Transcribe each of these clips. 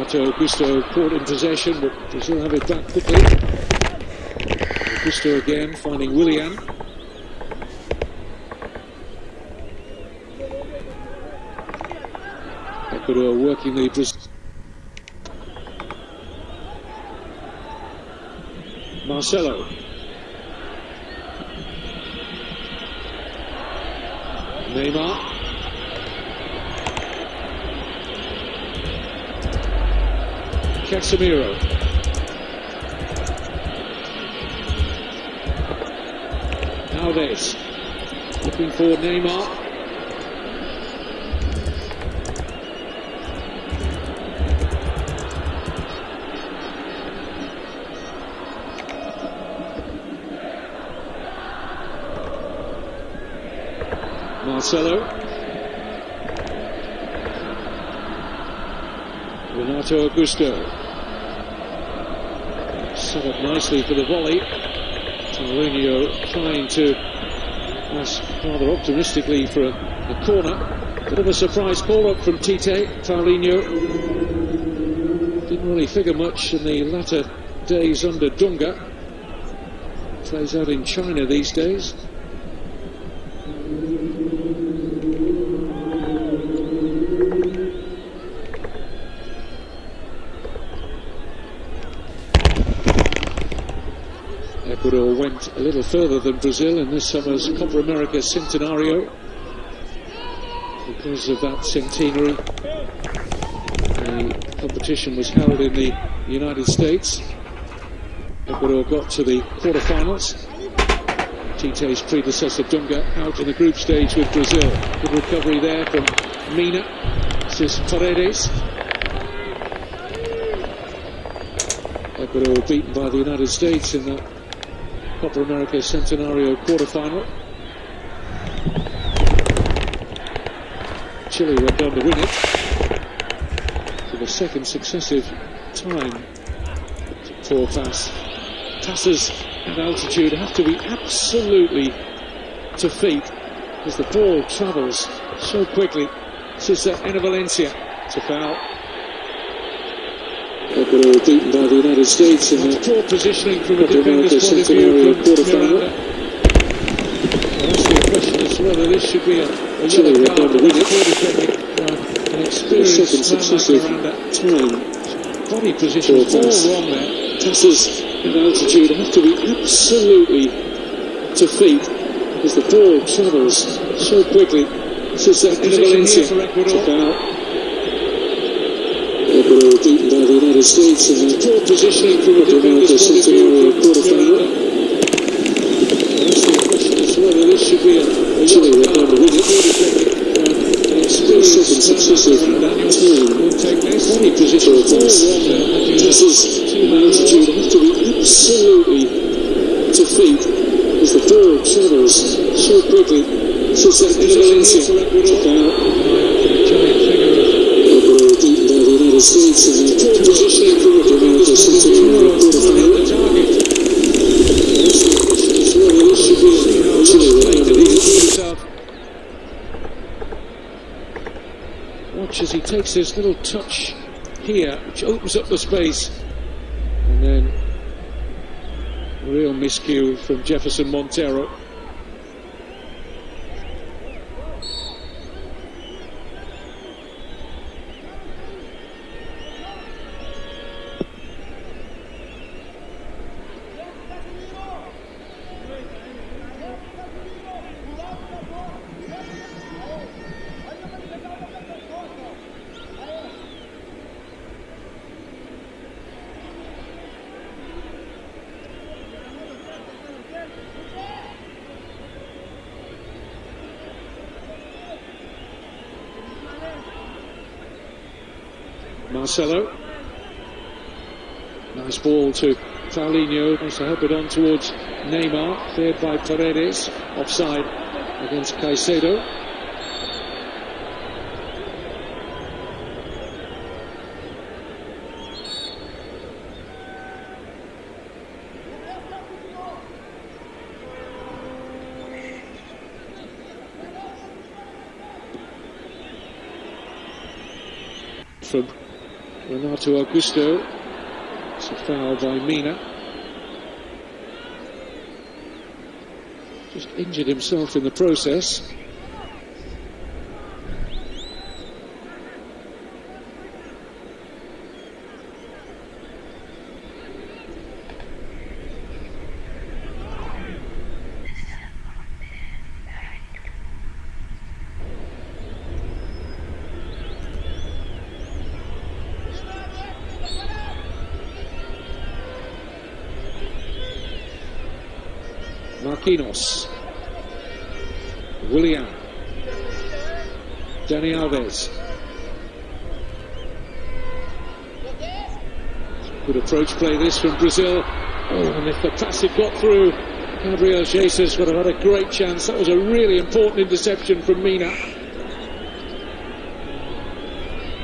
Renato Augusto caught in possession, but Brazil have it back quickly. Augusto again finding Willian. Ecuador working the Brazil. Marcelo. Neymar. Casemiro. Alves. Looking for Neymar. Marcelo. Renato Augusto. Set up nicely for the volley. Paulinho trying to pass rather optimistically for a corner. Bit of a surprise call-up from Tite. Paulinho didn't really figure much in the latter days under Dunga. Plays out in China these days. Ecuador went a little further than Brazil in this summer's Copa America Centenario. Because of that centenary, the competition was held in the United States. Ecuador got to the quarterfinals. Tite's predecessor Dunga out in the group stage with Brazil. Good recovery there from Mina. This is Paredes. Ecuador were beaten by the United States in that Copa America Centenario quarterfinal. Chile went on to win it for the second successive time. Poor pass. Passes at altitude have to be absolutely to feet as the ball travels so quickly. This is Enner Valencia. It's a foul. Ecuador were beaten by the United States in the poor positioning from a defender's point of view from Miranda. That's the question as to whether this should be a yellow card for this poor defending an experienced successive time. Body position all wrong there. Passes at altitude have to be absolutely to feet as the ball travels so quickly. This is Enner Valencia for Ecuador. Ecuador were beaten by the United States in the poor positioning from a defender's point of view from Miranda. That's the question as to whether this should be a yellow card for this poor defending an experienced successive time. Body position all wrong there. Passes at altitude have to be absolutely to feet as the ball travels so quickly. This is Enner Valencia for Ecuador. Giant figure of Ecuador were beaten by the United States in the poor positioning from a defender's point of view from the target. That's the question as to whether this should be a yellow card. Watch as he takes this little touch here, which opens up the space, and then a real miscue from Jefferson Montero. Marcelo. Nice ball to Paulinho. Wants to help it on towards Neymar. Cleared by Paredes. Offside against Caicedo. From Renato Augusto. It's a foul by Mina. Just injured himself in the process. Marquinhos, Willian, Dani Alves. Good approach play this from Brazil. Oh, and if the pass had got through, Gabriel Jesus would have had a great chance. That was a really important interception from Mina.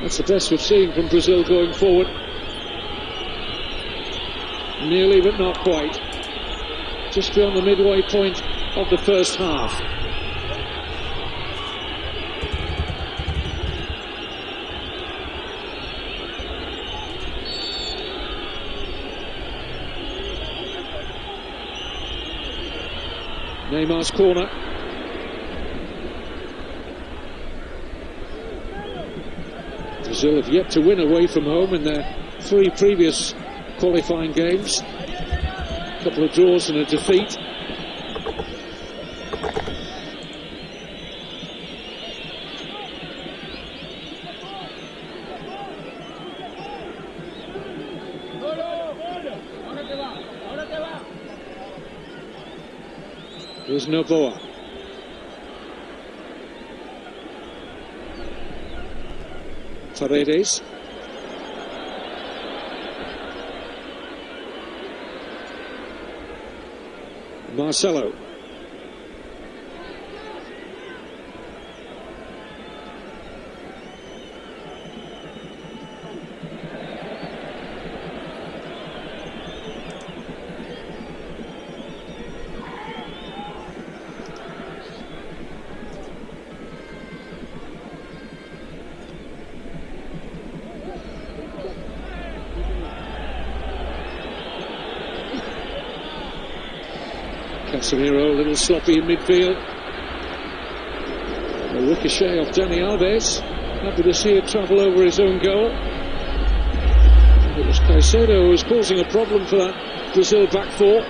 That's the best we've seen from Brazil going forward. Nearly, but not quite. Just beyond the midway point of the first half. Neymar's corner. Brazil have yet to win away from home in their 3 previous qualifying games. A couple of draws and a defeat. Here's Noboa. Paredes. Marcelo. Casemiro a little sloppy in midfield. A ricochet off Dani Alves. Happy to see it travel over his own goal. It was Caicedo who was causing a problem for that Brazil back four.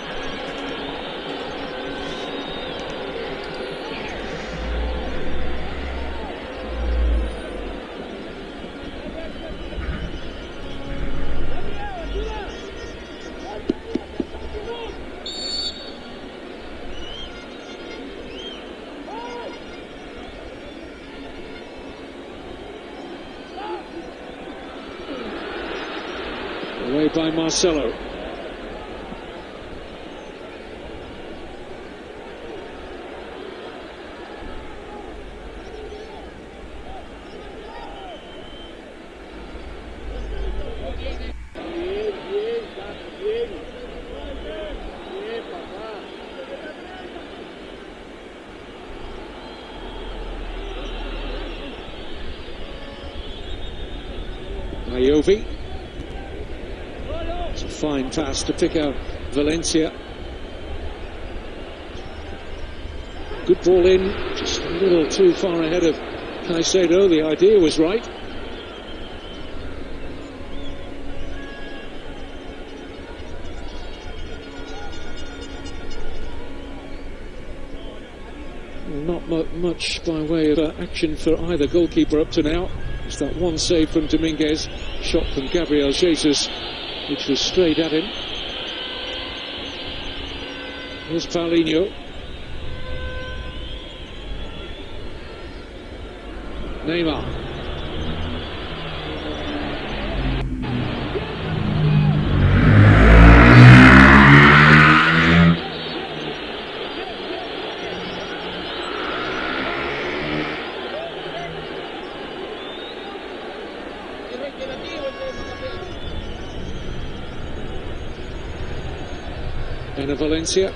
Away by Marcelo. Iovi. It's a fine pass to pick out Valencia. Good ball in, just a little too far ahead of Caicedo. The idea was right. Not much by way of action for either goalkeeper up to now. It's that one save from Dominguez, shot from Gabriel Jesus, which was straight at him. Here's Paulinho. Neymar. And Valencia.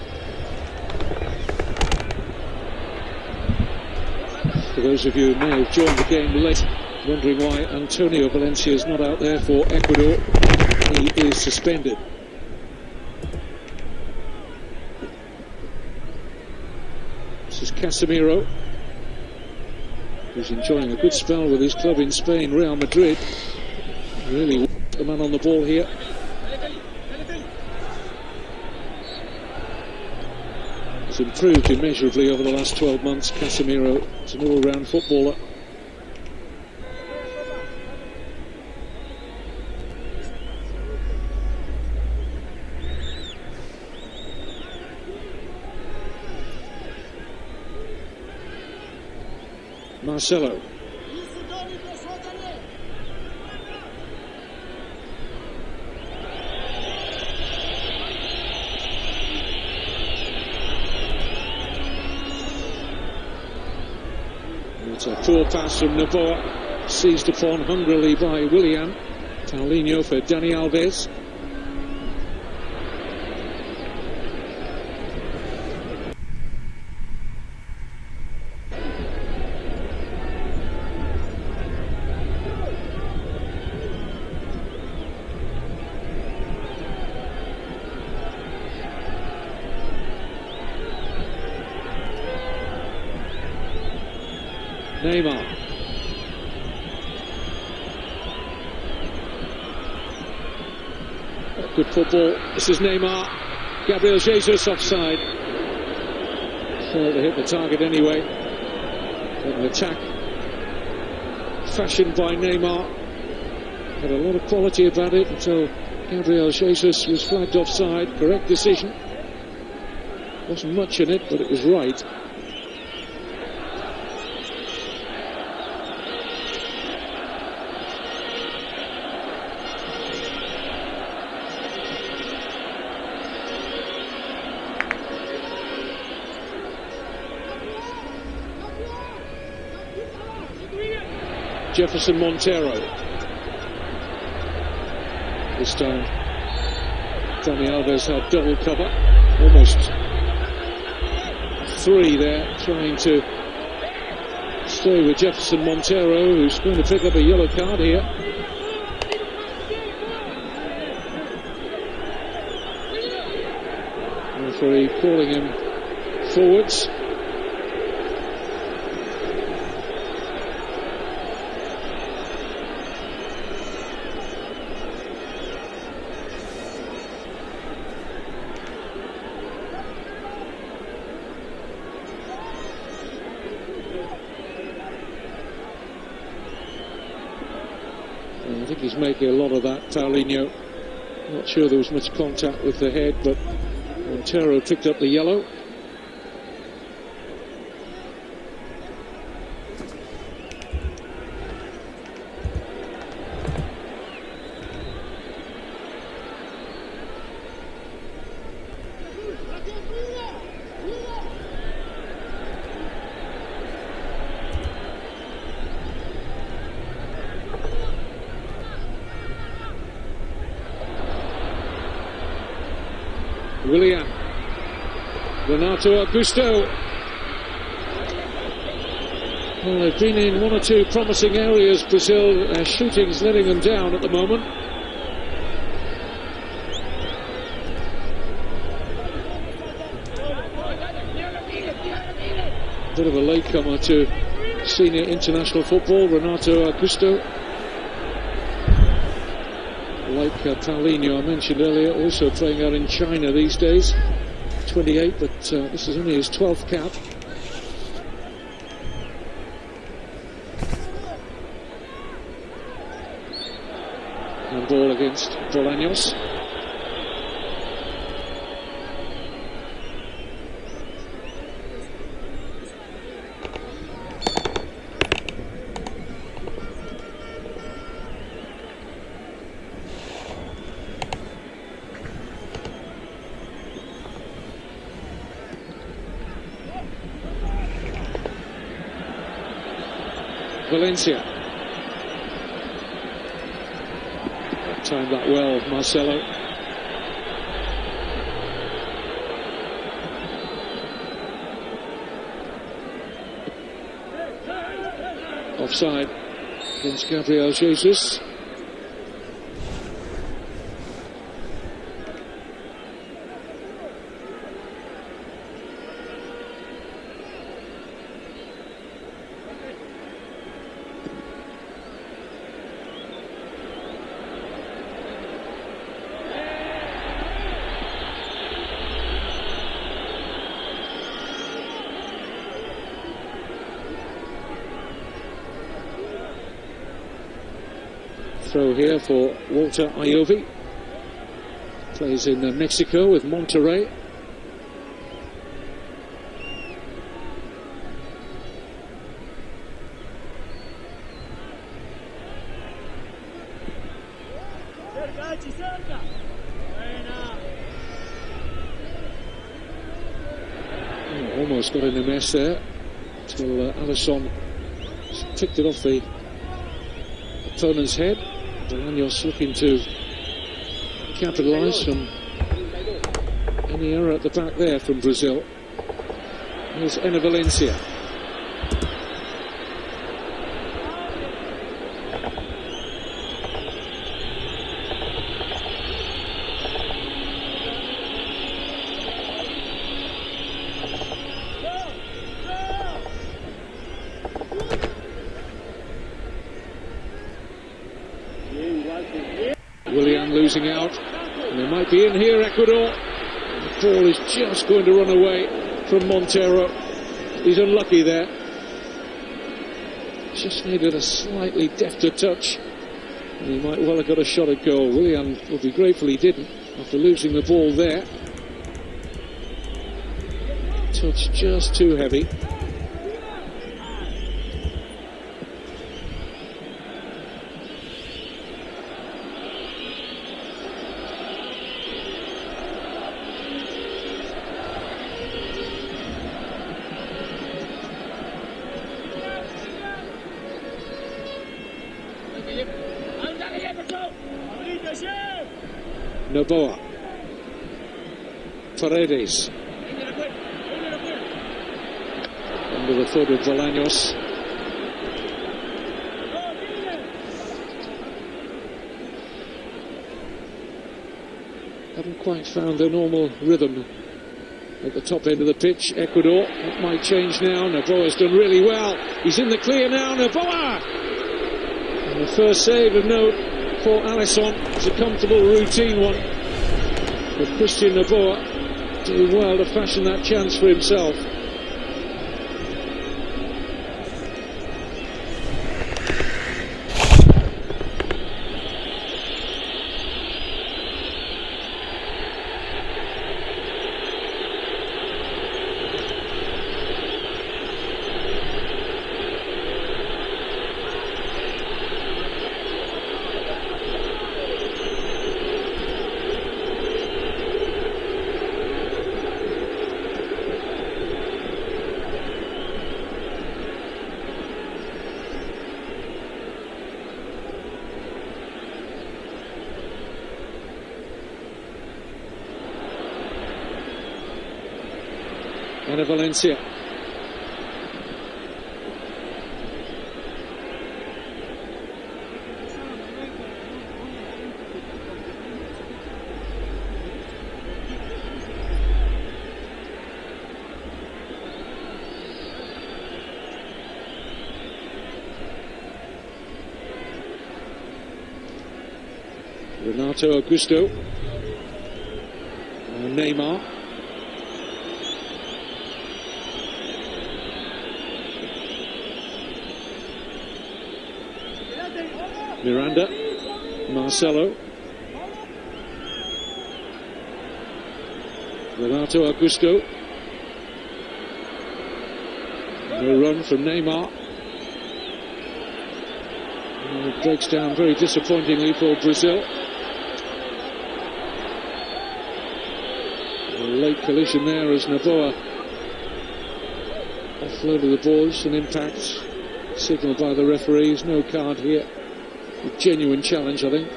For those of you who may have joined the game late, Wondering why Antonio Valencia is not out there for Ecuador. He is suspended. This is Casemiro, who's enjoying a good spell with his club in Spain, Real Madrid. Really the man on the ball here. He's improved immeasurably over the last 12 months. Casemiro is an all-round footballer. Marcelo. It's a poor pass from Novoa, seized upon hungrily by Willian. Paulinho for Dani Alves. Neymar. Good football. This is Neymar. Gabriel Jesus offside. Failed to hit the target anyway. An attack fashioned by Neymar. Had a lot of quality about it until Gabriel Jesus was flagged offside. Correct decision. Wasn't much in it, but it was right. Jefferson Montero. This time Dani Alves had double cover, almost three there, trying to stay with Jefferson Montero, who's going to pick up a yellow card here. Referee calling him forwards. I think he's making a lot of that, Paulinho. Not sure there was much contact with the head, but Montero picked up the yellow. Willian. Renato Augusto. Well, they've been in one or two promising areas, Brazil. Their shooting's letting them down at the moment. Bit of a latecomer to senior international football, Renato Augusto. Like Paulinho, I mentioned earlier, also playing out in China these days. 28, but this is only his 12th cap. And ball against Bolaños. Valencia. Timed that well, Marcelo. Offside. against Gabriel Jesus. Throw here for Walter Ayovi. Plays in Mexico with Monterrey. Almost got in a mess there until Alisson picked it off the opponent's head. Bolaños looking to capitalise from any error at the back there from Brazil. Here's Enner Valencia. Willian losing out, and they might be in here, Ecuador. The ball is just going to run away from Montero. He's unlucky there. Just needed a slightly defter touch, and he might well have got a shot at goal. Willian will be grateful he didn't after losing the ball there. Touch just too heavy. Noboa, Paredes, under the foot of Bolaños. Haven't quite found their normal rhythm at the top end of the pitch, Ecuador. That might change now. Noboa's done really well. He's in the clear now, Noboa! And the first save of note for Alisson. It's a comfortable, routine one. But Christian Noboa doing well to fashion that chance for himself. Enner Valencia. Renato Augusto. Neymar. Miranda, Marcelo, Renato Augusto. No run from Neymar. And it breaks down very disappointingly for Brazil. A late collision there as Noboa offloaded the ball. Just an impact signalled by the referees. No card here. A genuine challenge, I think.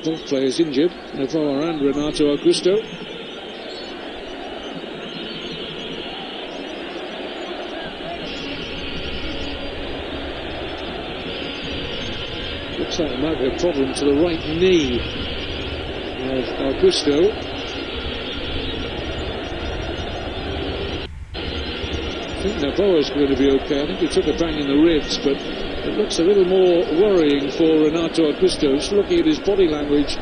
Both players injured, Noboa and Renato Augusto. Looks like there might be a problem to the right knee of Augusto. I think Noboa's going to be okay. I think he took a bang in the ribs, but it looks a little more worrying for Renato Augusto. Just looking at his body language,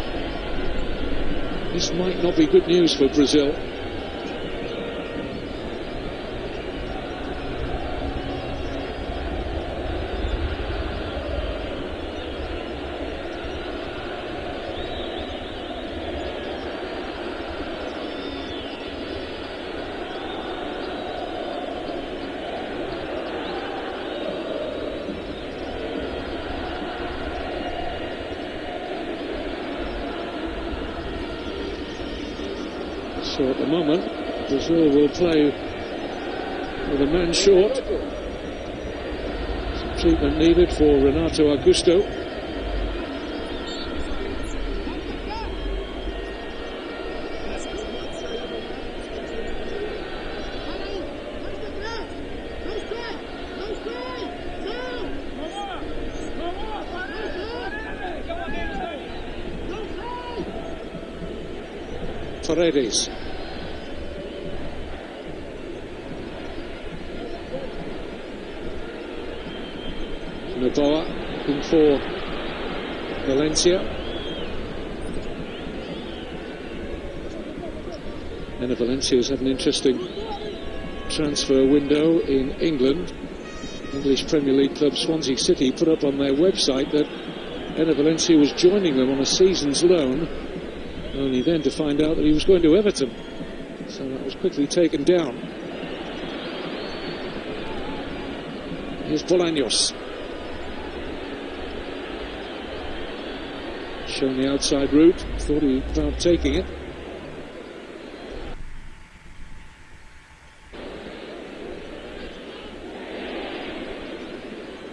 this might not be good news for Brazil. So at the moment, Brazil will play with a man short. Some treatment needed for Renato Augusto. Paredes. Noboa looking for Valencia. And Valencia's had an interesting transfer window in England. English Premier League club Swansea City put up on their website that Enner Valencia was joining them on a season's loan, only then to find out that he was going to Everton. So that was quickly taken down. Here's Bolaños. Shown the outside route, thought he was about taking it.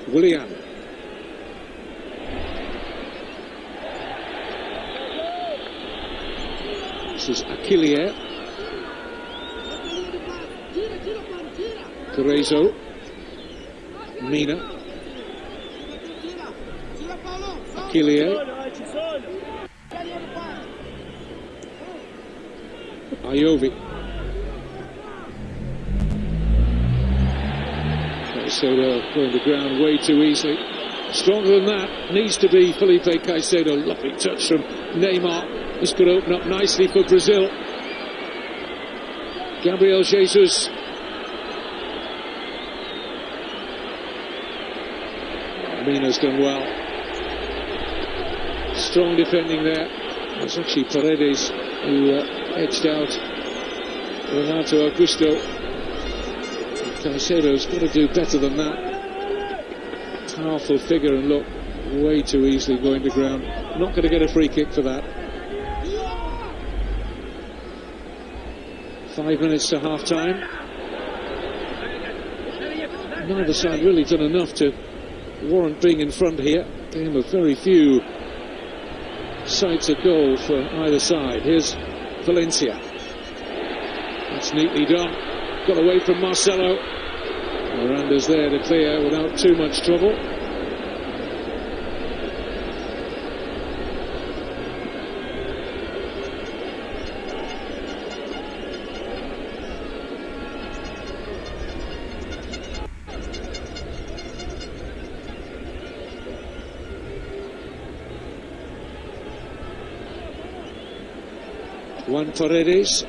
Willian. This is Achille. Cerezo. Mina. Achille. Iovi. Caicedo going to ground way too easily. Stronger than that needs to be Felipe Caicedo. Lovely touch from Neymar. This could open up nicely for Brazil. Gabriel Jesus. Mina's done well. Strong defending there. It was actually Paredes who edged out Renato Augusto. Caicedo's got to do better than that. Powerful figure, and look, way too easily going to ground. Not going to get a free kick for that. 5 minutes to half time. Neither side really done enough to warrant being in front here. Game of very few sights at goal for either side. Here's Valencia. That's neatly done. Got away from Marcelo. Miranda's there to clear without too much trouble. Juan Paredes.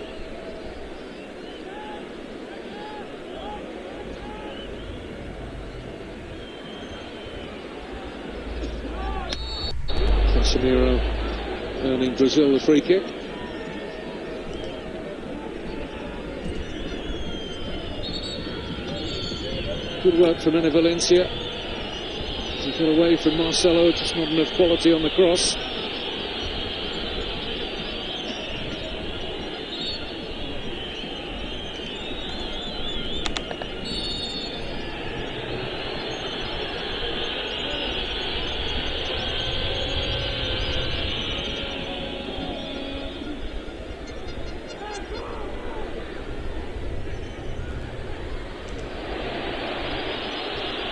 Casemiro earning Brazil the free kick. Good work from Enner Valencia. He got away from Marcelo, just not enough quality on the cross.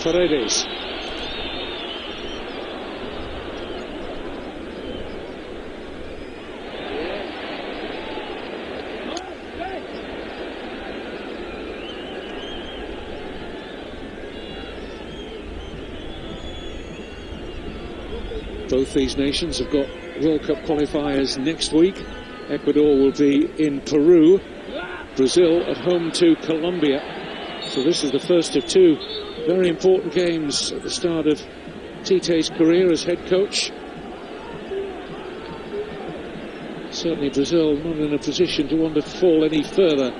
Paredes. Both these nations have got World Cup qualifiers next week. Ecuador will be in Peru, Brazil at home to Colombia. So this is the first of two very important games at the start of Tite's career as head coach. Certainly Brazil not in a position to want to fall any further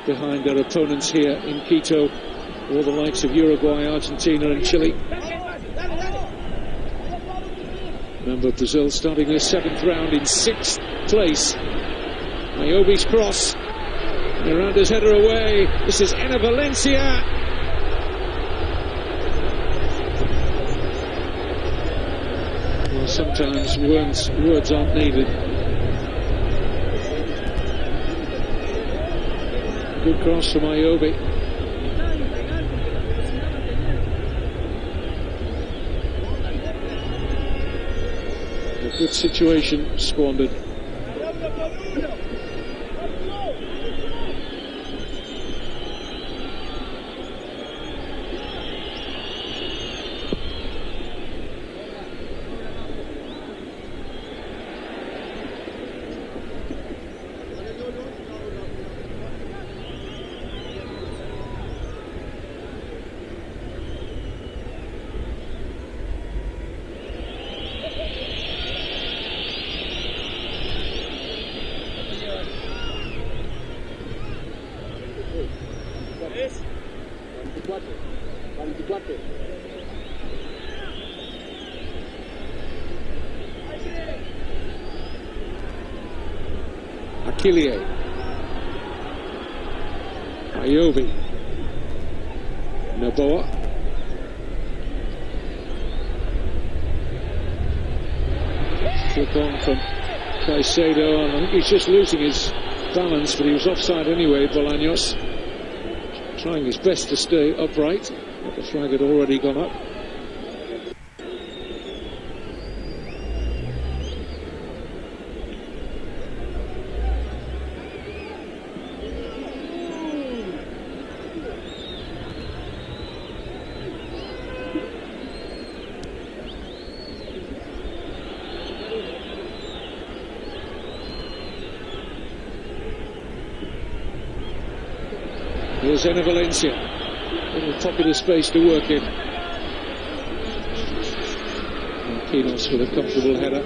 behind their opponents here in Quito, or the likes of Uruguay, Argentina and Chile. Remember, Brazil starting their 7th round in 6th place. Ayobi's cross, Miranda's header away. This is Enner Valencia. Well, sometimes words aren't needed. Good cross from Ayobi. A good situation squandered. Akilie, Ayobi, Noboa, flick on from Caicedo, and I think he's just losing his balance, but he was offside anyway. Bolaños trying his best to stay upright, but the flag had already gone up. Here's Enner Valencia, little popular space to work in. Marquinhos with a comfortable header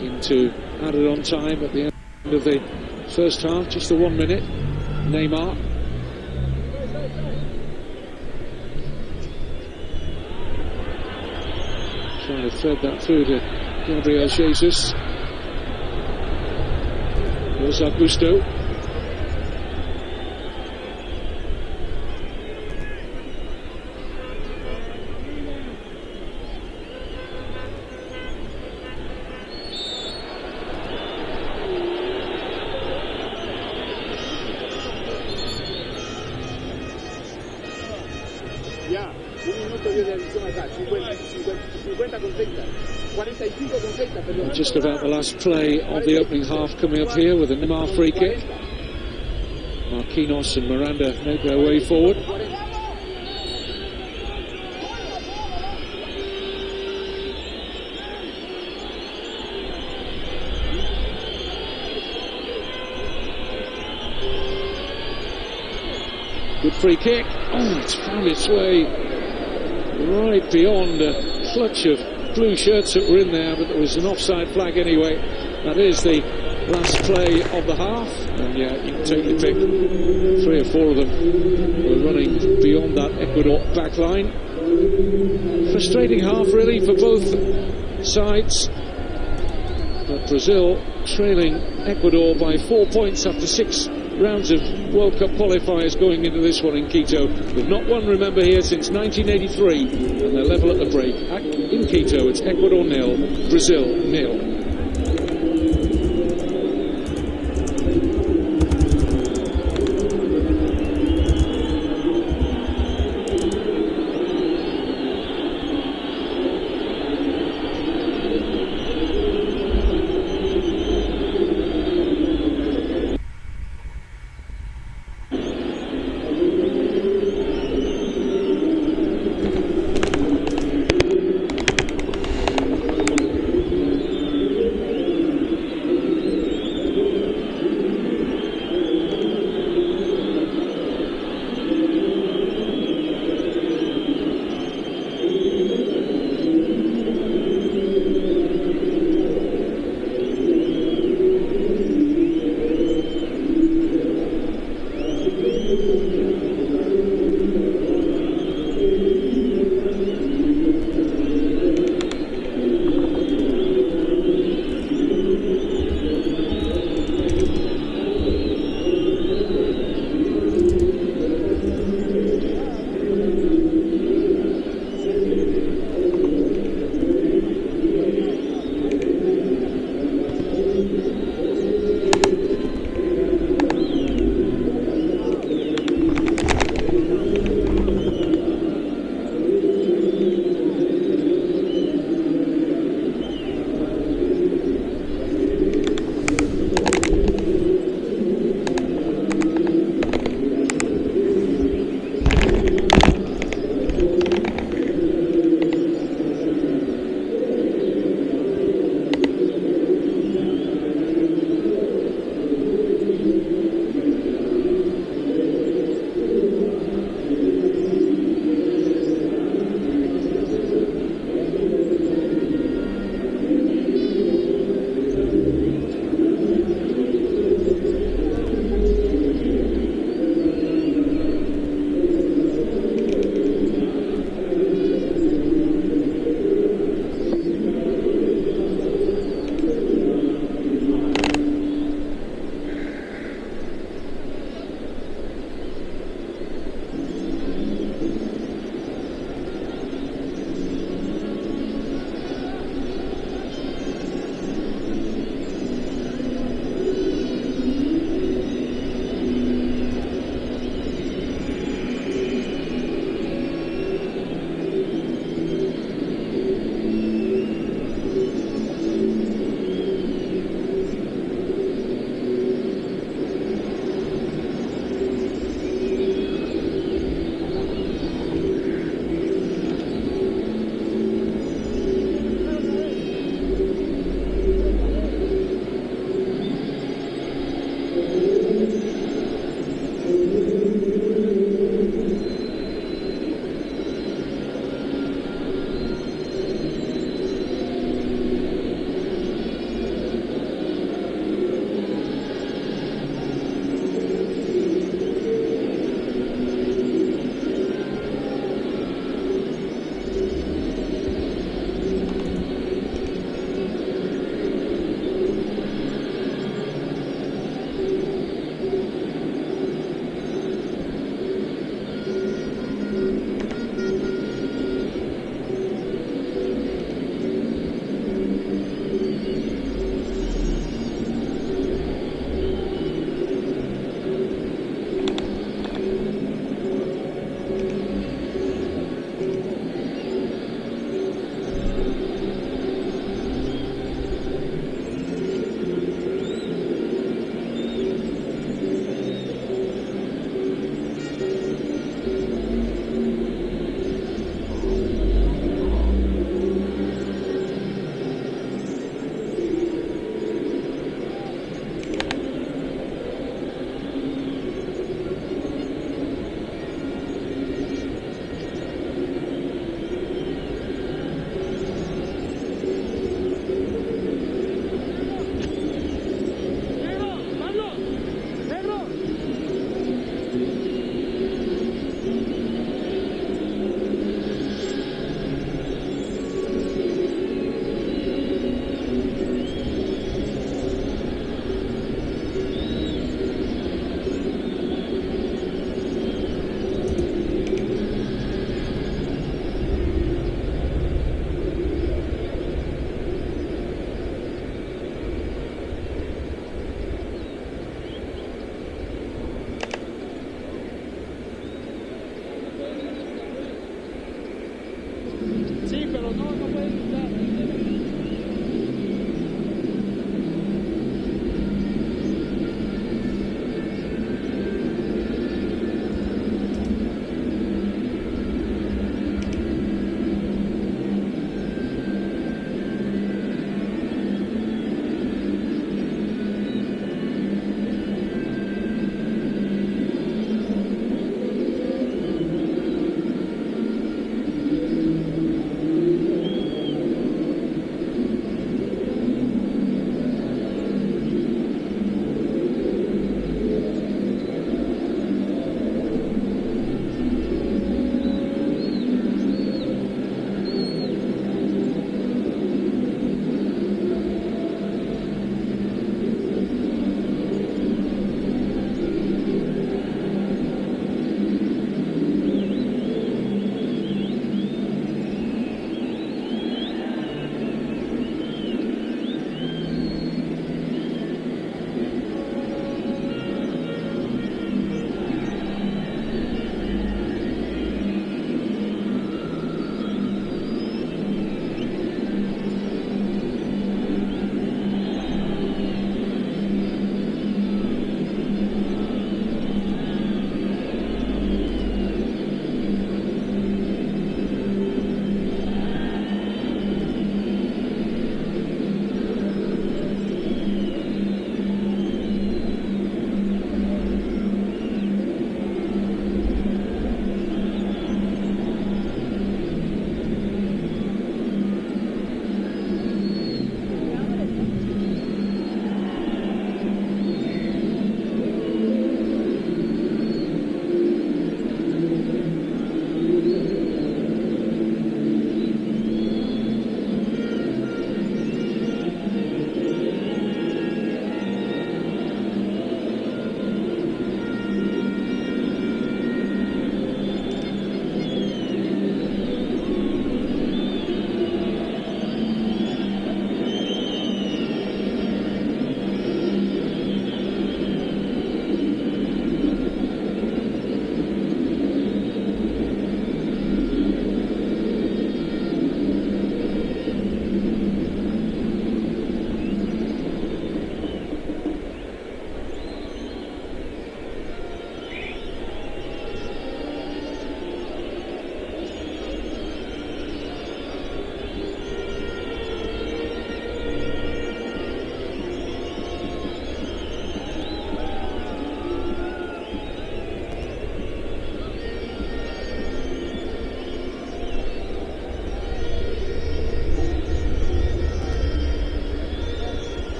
into added on time at the end of the first half, just the 1 minute. Neymar. Trying to thread that through to Gabriel Jesus. Here's Augusto. Ya, 1 minuto 10 de adición acá, 50 con 30, 45 con 30, perdón. Just about the last play of the opening half coming up here with a Neymar free kick. Marquinhos and Miranda make their way forward. Good free kick. Oh, it's found its way right beyond a clutch of blue shirts that were in there, but there was an offside flag anyway. That is the last play of the half, and yeah, you can take your pick. 3 or 4 of them were running beyond that Ecuador back line. Frustrating half really for both sides, but Brazil trailing Ecuador by 4 points after 6 rounds of World Cup qualifiers going into this one in Quito. They've not won, remember, here since 1983, and they're level at the break. In Quito, it's Ecuador 0, Brazil 0.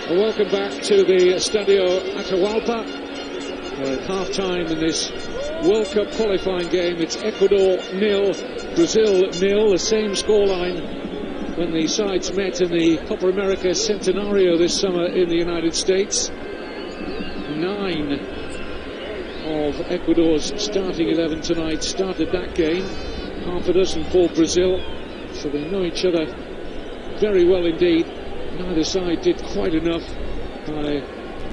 Well, welcome back to the Estadio Atahualpa. We're at half-time in this World Cup qualifying game. It's Ecuador 0, Brazil 0, the same scoreline when the sides met in the Copa America Centenario this summer in the United States. 9 of Ecuador's starting 11 tonight started that game. Half a dozen for Brazil, so they know each other very well indeed. Neither side did quite enough by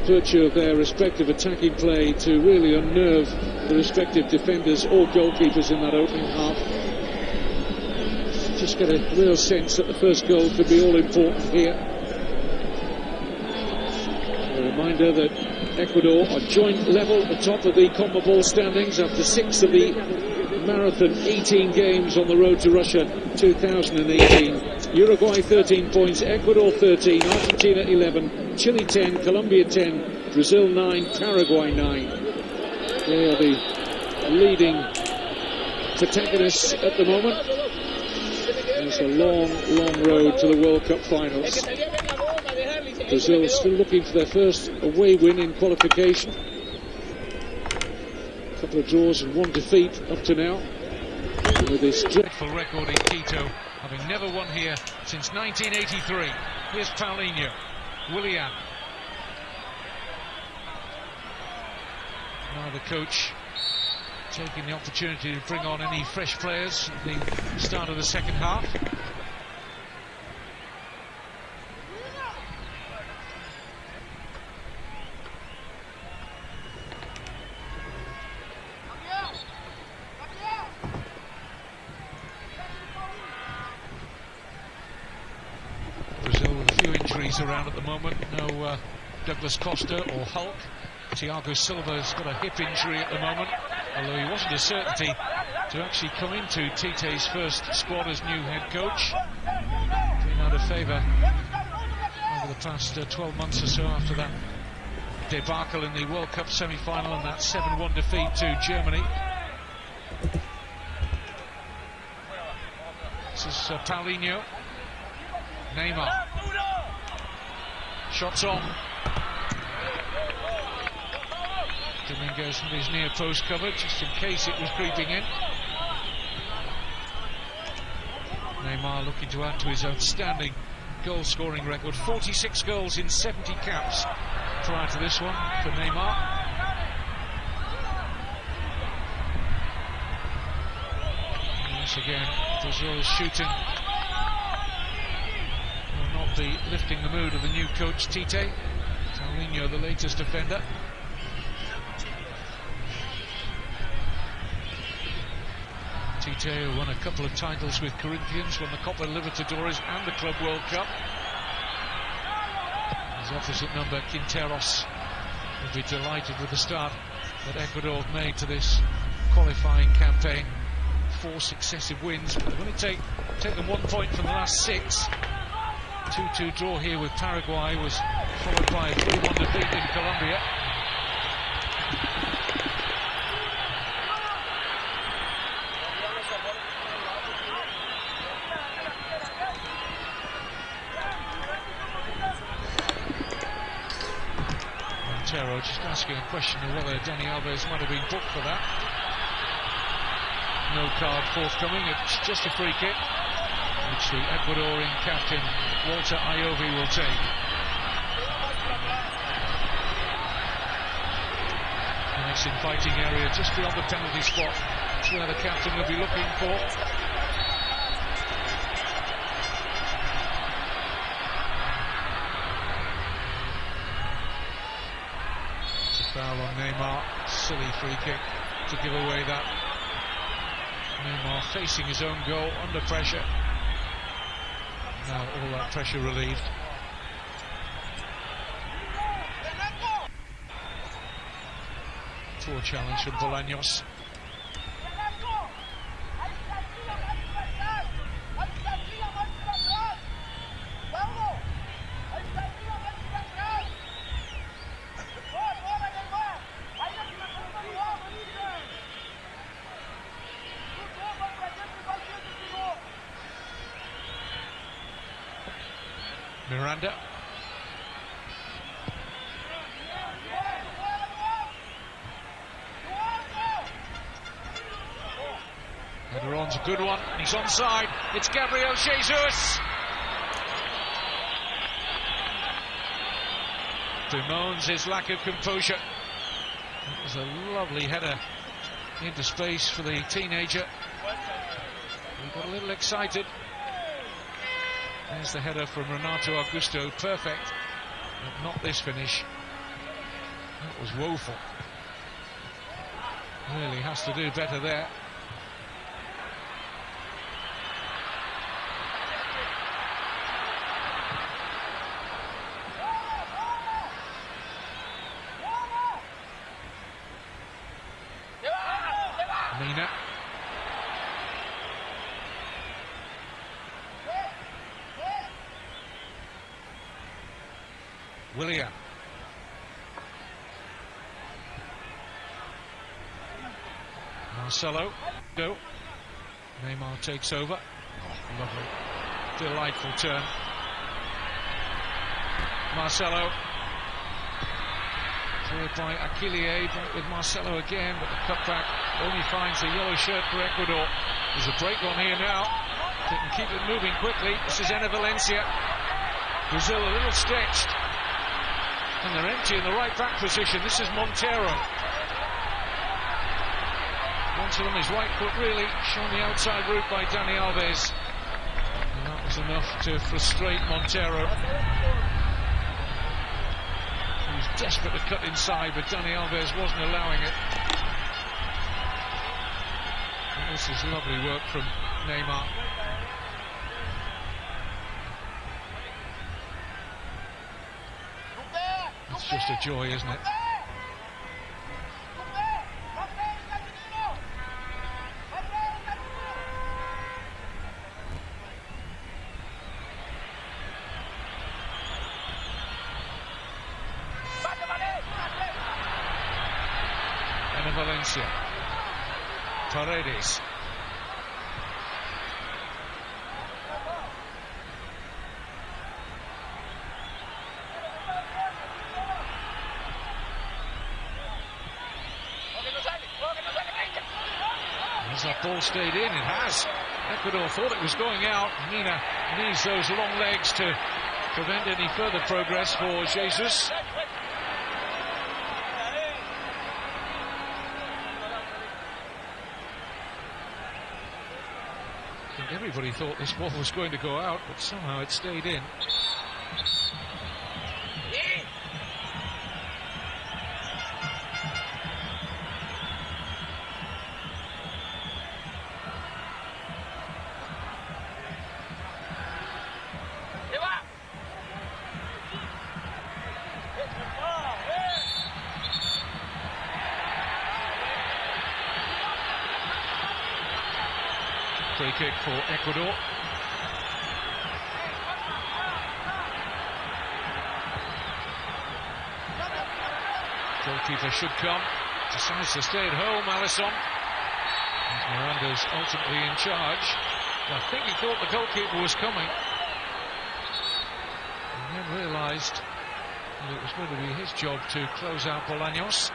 virtue of their respective attacking play to really unnerve the respective defenders or goalkeepers in that opening half. Just get a real sense that the first goal could be all important here. A reminder that Ecuador are joint level at the top of the CONMEBOL standings after 6 of the marathon 18 games on the road to Russia 2018. Uruguay 13 points, Ecuador 13, Argentina 11, Chile 10, Colombia 10, Brazil 9, Paraguay 9. They are the leading protagonists at the moment. It's a long, long road to the World Cup finals. Brazil still looking for their first away win in qualification. A couple of draws and 1 defeat up to now. With this dreadful record in Quito, having never won here since 1983. Here's Paulinho, Willian. Now the coach taking the opportunity to bring on any fresh players at the start of the second half. Brazil with a few injuries around at the moment. No Douglas Costa or Hulk. Thiago Silva's got a hip injury at the moment, although he wasn't a certainty to actually come into Tite's first squad as new head coach. Been out of favour over the past 12 months or so after that debacle in the World Cup semi-final and that 7-1 defeat to Germany. This is Paulinho. Neymar. Shots on. Domingos with his near post covered, just in case it was creeping in. Neymar looking to add to his outstanding goal scoring record. 46 goals in 70 caps prior to this one for Neymar. Once again, Brazil shooting. Will not be lifting the mood of the new coach Tite. Paulinho, the latest offender. Tite, who won a couple of titles with Corinthians, won the Copa Libertadores and the Club World Cup. His opposite number, Quinteros, will be delighted with the start that Ecuador have made to this qualifying campaign. 4 successive wins, but they've only taken 1 point from the last 6. 2-2 draw here with Paraguay was followed by a 3-1 defeat in Colombia. Just asking a question of whether Dani Alves might have been booked for that. No card forthcoming, it's just a free kick, which the Ecuadorian captain Walter Ayovi will take. Nice inviting area just beyond the penalty spot. That's where the captain will be looking for. Foul on Neymar, silly free kick to give away that. Neymar facing his own goal, under pressure. Now all that pressure relieved. Poor challenge from Bolaños. Miranda. Calderon's a good one. He's onside. It's Gabriel Jesus. Bemoans his lack of composure. It was a lovely header into space for the teenager. He got a little excited. There's the header from Renato Augusto. Perfect. But not this finish. That was woeful. Really has to do better there. Mina. William. Marcelo. Go. Neymar takes over. Oh, lovely. Delightful turn. Marcelo. Cleared by Achille, back with Marcelo again, but the cutback only finds the yellow shirt for Ecuador. There's a break on here now. They can keep it moving quickly. This is Enner Valencia. Brazil a little stretched. And they're empty in the right back position. This is Montero. One to them is right foot really, shown the outside route by Dani Alves. And that was enough to frustrate Montero. He was desperate to cut inside, but Dani Alves wasn't allowing it. And this is lovely work from Neymar. It's just a joy, isn't it? Enner Valencia. Paredes. Has that ball stayed in? It has. Ecuador thought it was going out. Mina needs those long legs to prevent any further progress for Jesus. I think everybody thought this ball was going to go out, but somehow it stayed in. Free kick for Ecuador. Goalkeeper should come. Decides to stay at home, Alisson. Miranda's ultimately in charge. I think he thought the goalkeeper was coming. And then realised that it was going to be his job to close out Bolaños.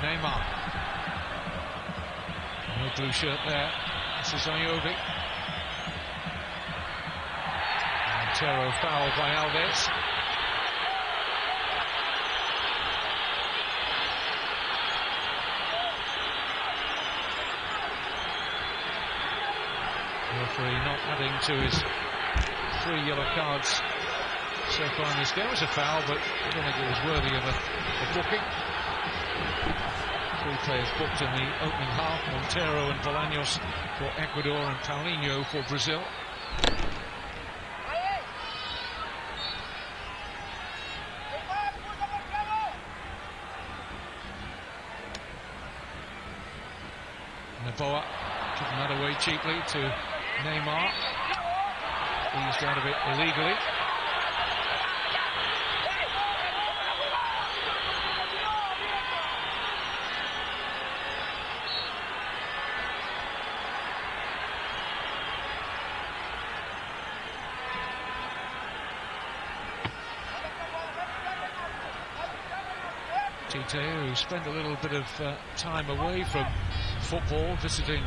Neymar. No blue shirt there. This is Ayobi. Montero fouled by Alves. The referee not adding to his 3 yellow cards so far in this game. It was a foul, but I don't think it was worthy of a booking. 3 players booked in the opening half: Montero and Bolaños for Ecuador and Paulinho for Brazil. Naboa giving that away cheaply to Neymar. Eased out of it illegally. Tite, who spent a little bit of time away from football, visiting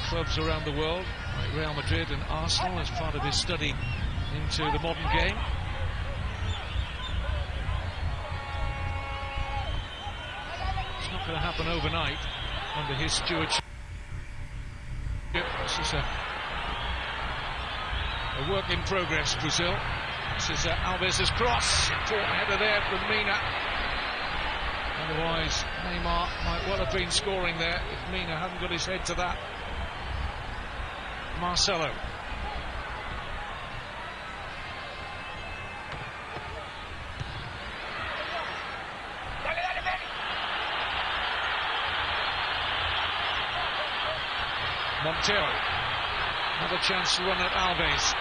clubs around the world, like Real Madrid and Arsenal, as part of his study into the modern game. It's not going to happen overnight under his stewardship. This is a work in progress, Brazil. This is Alves' cross. Poor header there from Mina. Otherwise, Neymar might well have been scoring there if Mina hadn't got his head to that. Marcelo. Montero. Another chance to run at Alves.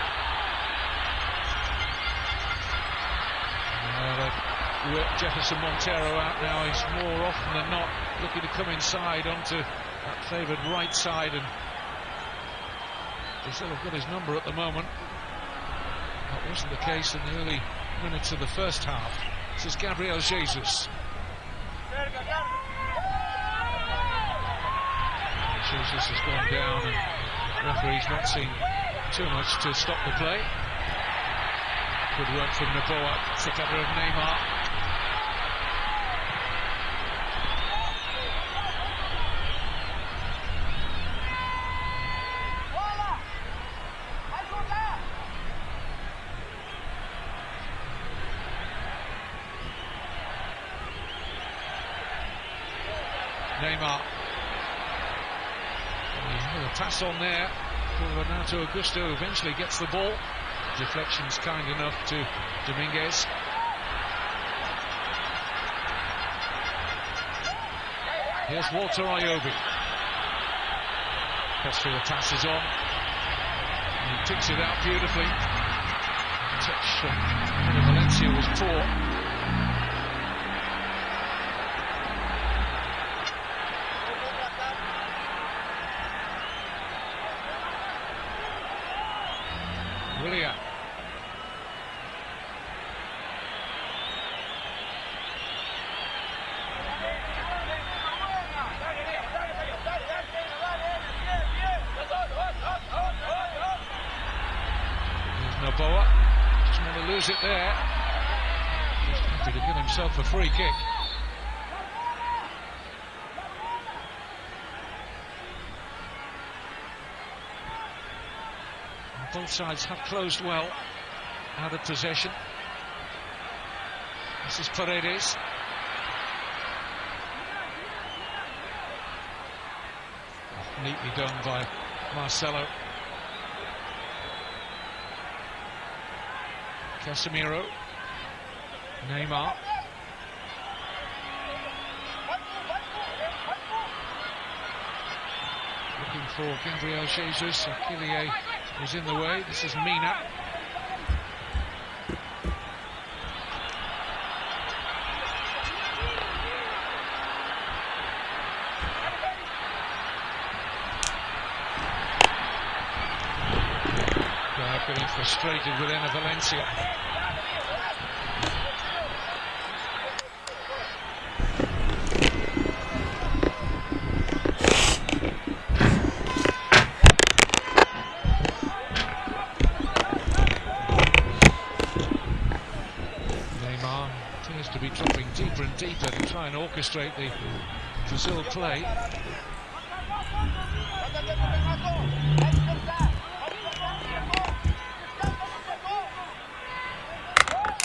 Jefferson Montero out now. He's more often than not looking to come inside onto that favoured right side, and Brazil have got his number at the moment. That wasn't the case in the early minutes of the first half. This is Gabriel Jesus. Jesus has gone down, and the referee's not seen too much to stop the play. Good work from Noboa. It's the cover of Neymar. Neymar. A pass on there for Renato Augusto, who eventually gets the ball. Deflection's kind enough to Dominguez. Here's Walter Ayobi. Castro passes on. And he picks it out beautifully. The touch from Valencia was poor. Willian. There's Noboa. Doesn't want to lose it there. Just happy to get himself a free kick. Both sides have closed well out of possession. This is Paredes. Neatly done by Marcelo. Casemiro. Neymar. Looking for Gabriel Jesus. Kylian is in the way. This is Mina. Getting frustrated with Enner Valencia. To be dropping deeper and deeper to try and orchestrate the Brazil play.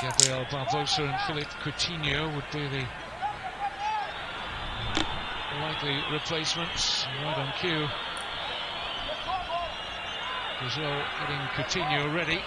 Gabriel Barbosa and Philippe Coutinho would be the likely replacements. Right on cue. Brazil getting Coutinho ready.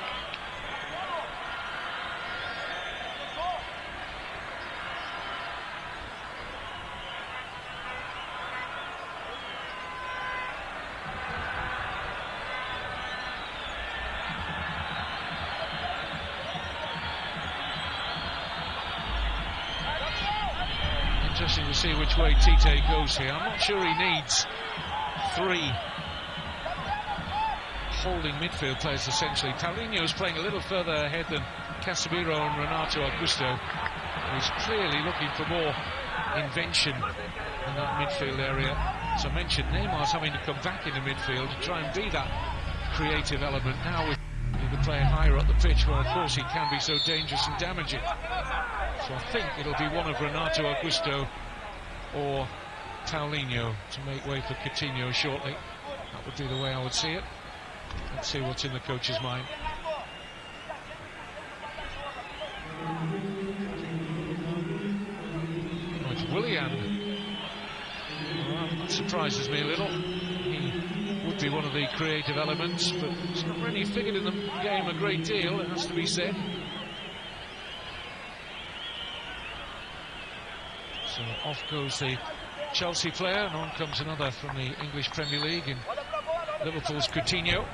Interesting to see which way Tite goes here. I'm not sure he needs three holding midfield players, essentially. Paulinho's playing a little further ahead than Casemiro and Renato Augusto. He's clearly looking for more invention in that midfield area. As I mentioned, Neymar's having to come back into midfield to try and be that creative element. Now with the player higher up the pitch, where of course he can be so dangerous and damaging. So I think it'll be one of Renato Augusto or Paulinho to make way for Coutinho shortly. That would be the way I would see it. Let's see what's in the coach's mind. Oh, it's Willian. Well, that surprises me a little. He would be one of the creative elements, but he's not really figured in the game a great deal, it has to be said. So off goes the Chelsea player, and on comes another from the English Premier League in Liverpool's Coutinho.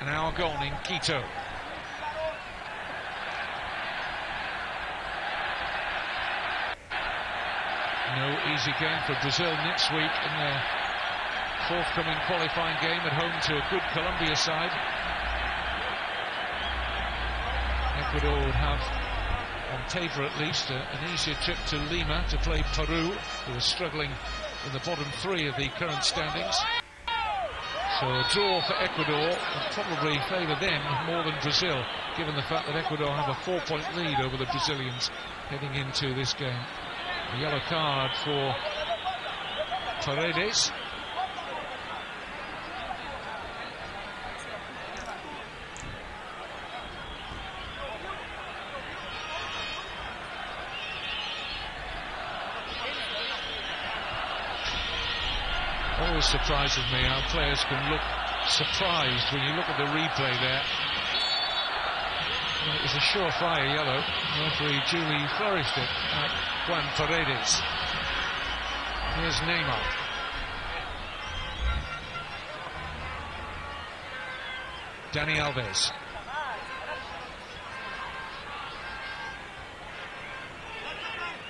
An hour gone in Quito. No easy game for Brazil next week in their forthcoming qualifying game at home to a good Colombia side. Ecuador would have, on paper at least, an easier trip to Lima to play Peru, who are struggling in the bottom three of the current standings. So a draw for Ecuador would probably favour them more than Brazil, given the fact that Ecuador have a 4-point lead over the Brazilians heading into this game. A yellow card for Paredes. Always surprises me how players can look surprised when you look at the replay there. Well, it was a surefire yellow. The referee duly flourished it at Juan Paredes. Here's Neymar. Dani Alves.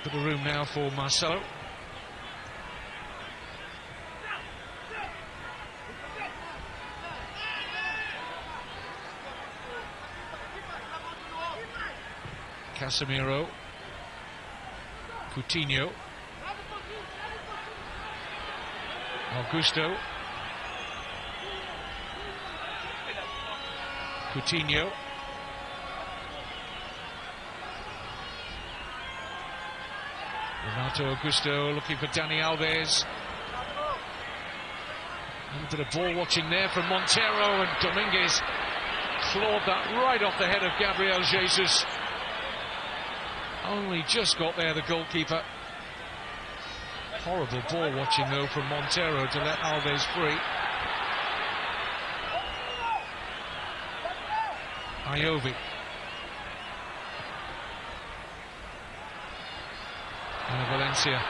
Bit of room now for Marcelo. Casemiro, Coutinho, Augusto, Coutinho, Renato Augusto looking for Dani Alves. A little bit of ball watching there from Montero, and Dominguez clawed that right off the head of Gabriel Jesus. Only just got there, the goalkeeper. Horrible ball watching though from Montero to let Alves free. Iovi. And Valencia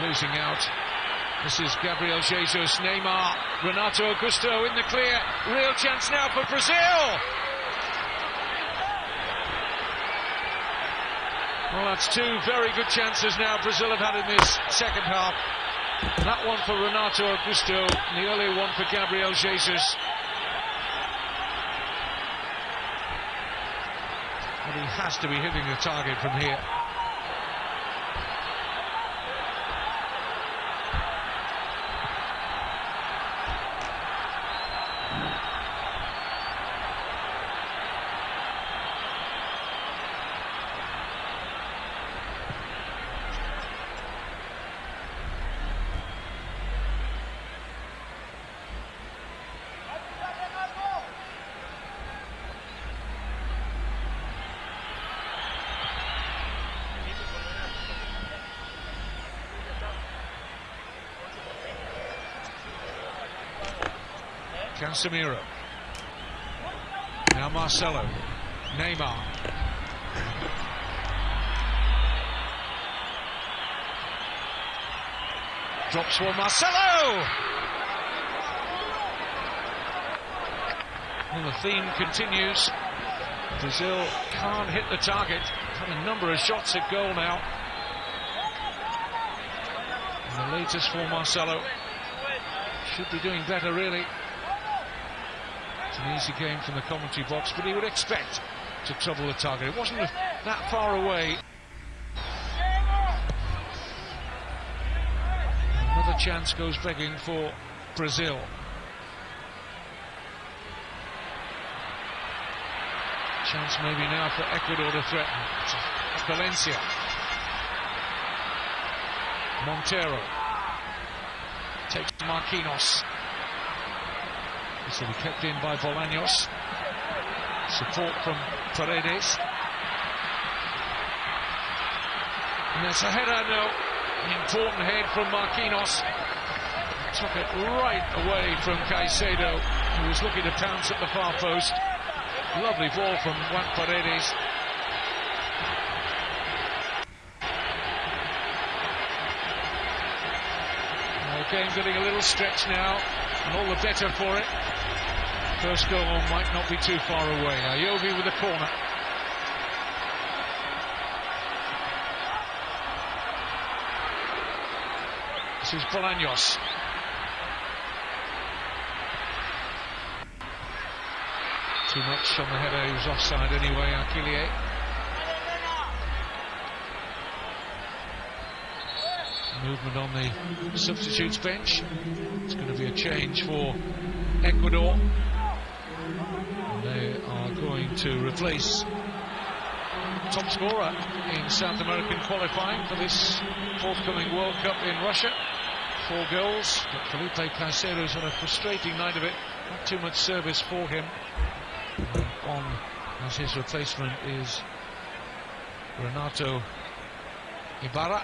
losing out. This is Gabriel Jesus, Neymar, Renato Augusto in the clear. Real chance now for Brazil. Well, that's two very good chances now Brazil have had in this second half. That one for Renato Augusto, and the earlier one for Gabriel Jesus. And he has to be hitting the target from here. Casemiro. Now Marcelo. Neymar. Drops for Marcelo! Well, the theme continues. Brazil can't hit the target. Had a number of shots at goal now. And the latest for Marcelo. Should be doing better, really. It's an easy game from the commentary box, but he would expect to trouble the target. It wasn't a that far away. Another chance goes begging for Brazil. Chance maybe now for Ecuador to threaten. Valencia. Montero takes Marquinhos. This will be kept in by Bolaños. Support from Paredes. And there's a header, no. An important head from Marquinhos. Took it right away from Caicedo, who was looking to pounce at the far post. Lovely ball from Juan Paredes. The game getting a little stretched now, and all the better for it. First goal might not be too far away. Ayovi with the corner. This is Bolaños. Too much on the header, he was offside anyway, Akilié. Movement on the substitutes bench. It's going to be a change for Ecuador. And they are going to replace top scorer in South American qualifying for this forthcoming World Cup in Russia. 4 goals, but Felipe Caicedo's had a frustrating night of it. Not too much service for him. On as his replacement is Renato Ibarra.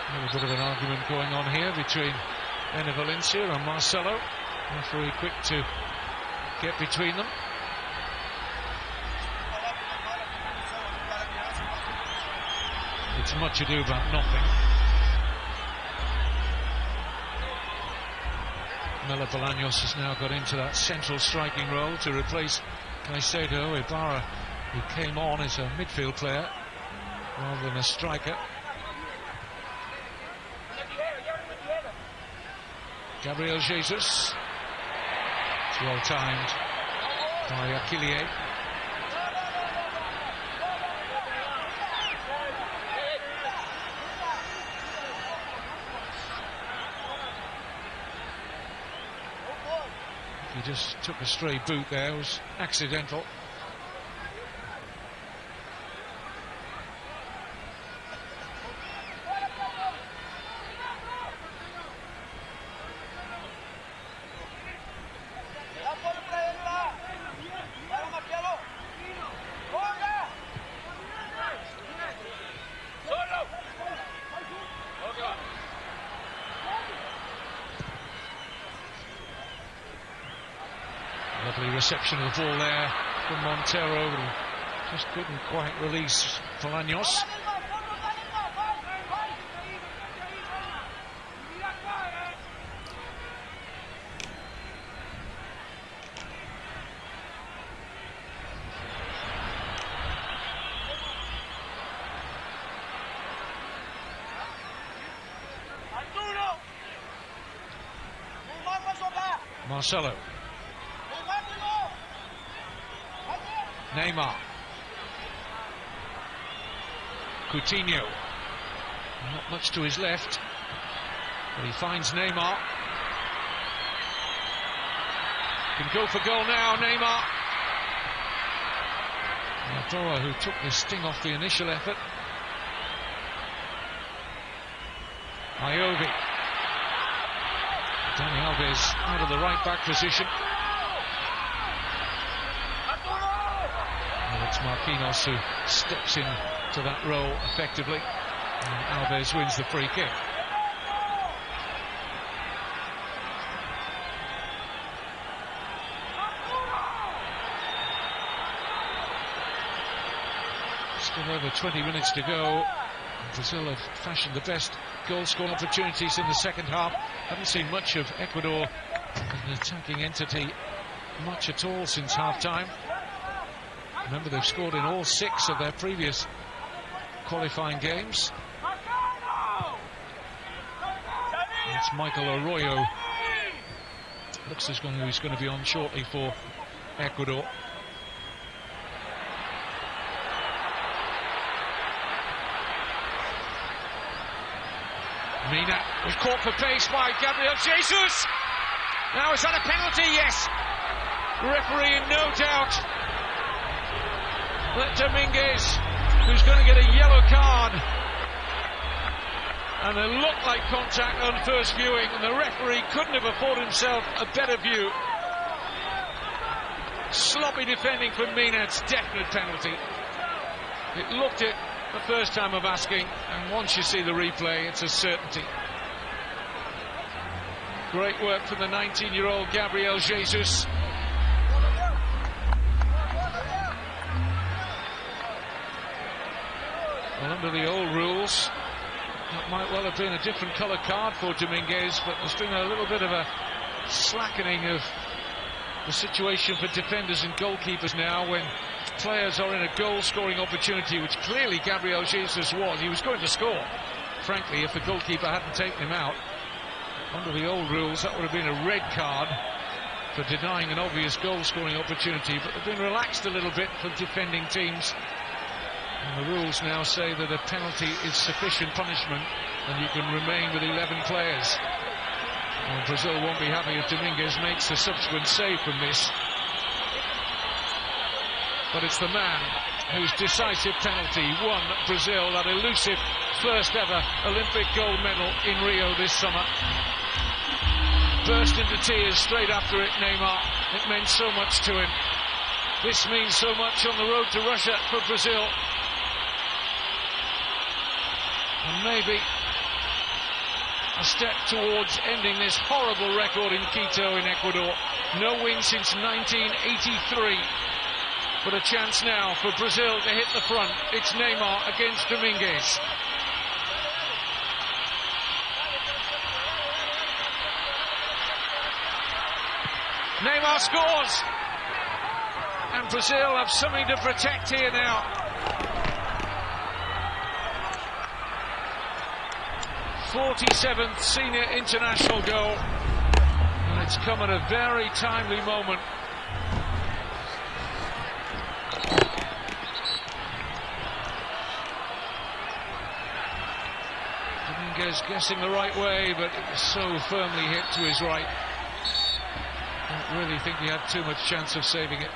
A little bit of an argument going on here between Valencia and Marcelo. Referee quick to get between them. It's much ado about nothing. Mela Bolaños has now got into that central striking role to replace Caicedo. Ibarra, who came on as a midfield player rather than a striker. Gabriel Jesus. It's well timed by Akilié. He just took a stray boot there, it was accidental. Lovely reception of the ball there from Montero, but just couldn't quite release Bolaños. Marcelo. Neymar. Coutinho. Not much to his left, but he finds Neymar. Can go for goal now, Neymar. Nadora, who took the sting off the initial effort. Ayovi. Dani Alves out of the right back position. And it's Marquinhos who steps into that role effectively. And Alves wins the free kick. Still over 20 minutes to go. Brazil have fashioned the best goal-scoring opportunities in the second half. Haven't seen much of Ecuador as an attacking entity much at all since half-time. Remember, they've scored in all 6 of their previous qualifying games. It's Michael Arroyo. Looks as though he's going to be on shortly for Ecuador. Mina was caught for pace by Gabriel Jesus. Now, is that a penalty? Yes. Referee in no doubt that Dominguez, who's going to get a yellow card, and it looked like contact on first viewing, and the referee couldn't have afforded himself a better view. Sloppy defending from Mina. It's definite penalty. It looked it the first time of asking, and once you see the replay, it's a certainty. Great work from the 19-year-old Gabriel Jesus. Well, under the old rules, that might well have been a different colour card for Dominguez, but there's been a little bit of a slackening of the situation for defenders and goalkeepers now when players are in a goal-scoring opportunity, which clearly Gabriel Jesus was. He was going to score, frankly, if the goalkeeper hadn't taken him out. Under the old rules, that would have been a red card for denying an obvious goal-scoring opportunity, but they've been relaxed a little bit for defending teams. And the rules now say that a penalty is sufficient punishment and you can remain with 11 players. Well, Brazil won't be happy if Dominguez makes a subsequent save from this. But it's the man whose decisive penalty won Brazil that elusive first ever Olympic gold medal in Rio this summer. Burst into tears straight after it, Neymar. It meant so much to him. This means so much on the road to Russia for Brazil. And maybe a step towards ending this horrible record in Quito in Ecuador. No win since 1983. But a chance now for Brazil to hit the front. It's Neymar against Dominguez. Neymar scores! And Brazil have something to protect here now. 47th senior international goal, and it's come at a very timely moment. Dominguez guessing the right way, but it was so firmly hit to his right. I don't really think he had too much chance of saving it.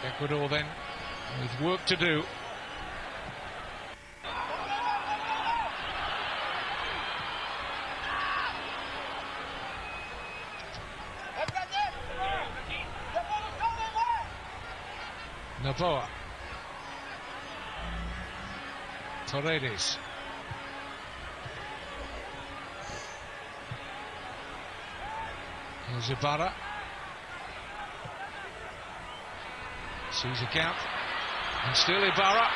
Ecuador then with work to do. Noboa. Torres. Here's Ibarra. Sees a gap, and still Ibarra.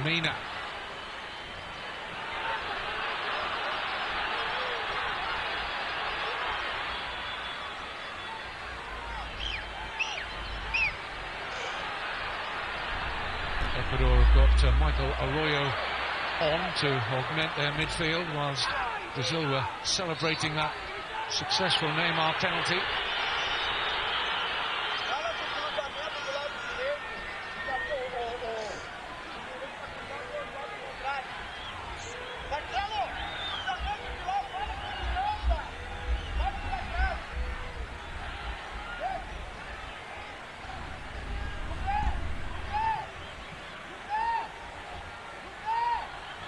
Mina. Ecuador have got Michael Arroyo on to augment their midfield, whilst Brazil were celebrating that successful Neymar penalty.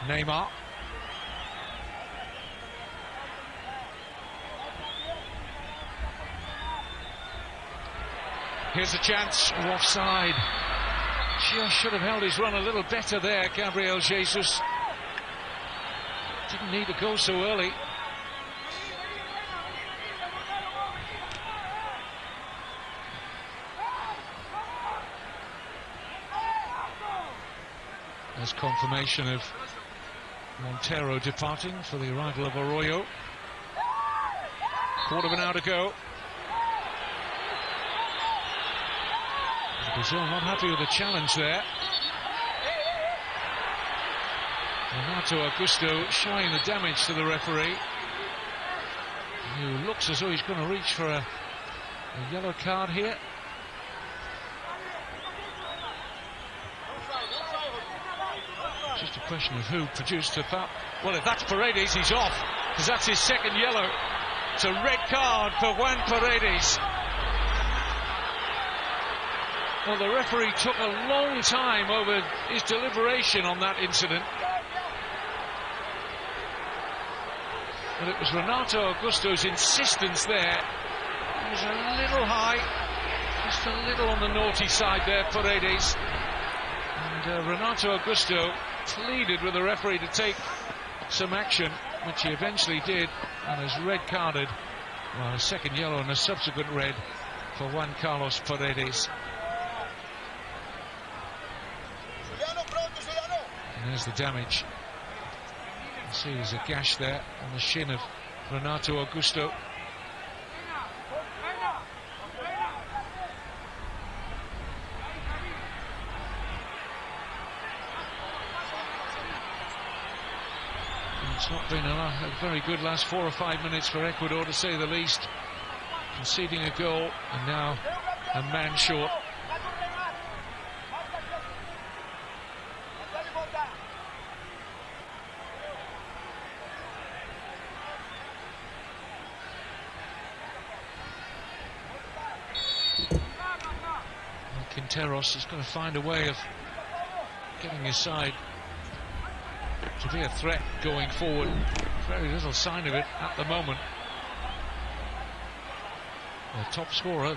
Neymar. Here's a chance, offside. Just should have held his run a little better there, Gabriel Jesus. Didn't need to go so early. There's confirmation of Montero departing for the arrival of Arroyo. Quarter of an hour to go. Brazil not happy with the challenge there. Renato Augusto showing the damage to the referee, who looks as though he's going to reach for a yellow card here. Just a question of who produced the foul. Well, if that's Paredes, he's off, because that's his second yellow. It's a red card for Juan Paredes. Well, the referee took a long time over his deliberation on that incident. But it was Renato Augusto's insistence there. It was a little high, just a little on the naughty side there, Paredes. And Renato Augusto pleaded with the referee to take some action, which he eventually did, and has red carded, well, a second yellow and a subsequent red for Juan Carlos Paredes. And there's the damage. You can see there's a gash there on the shin of Renato Augusto. And it's not been a very good last 4 or 5 minutes for Ecuador, to say the least. Conceding a goal and now a man short. Quinteros is going to find a way of getting his side to be a threat going forward. Very little sign of it at the moment. The top scorer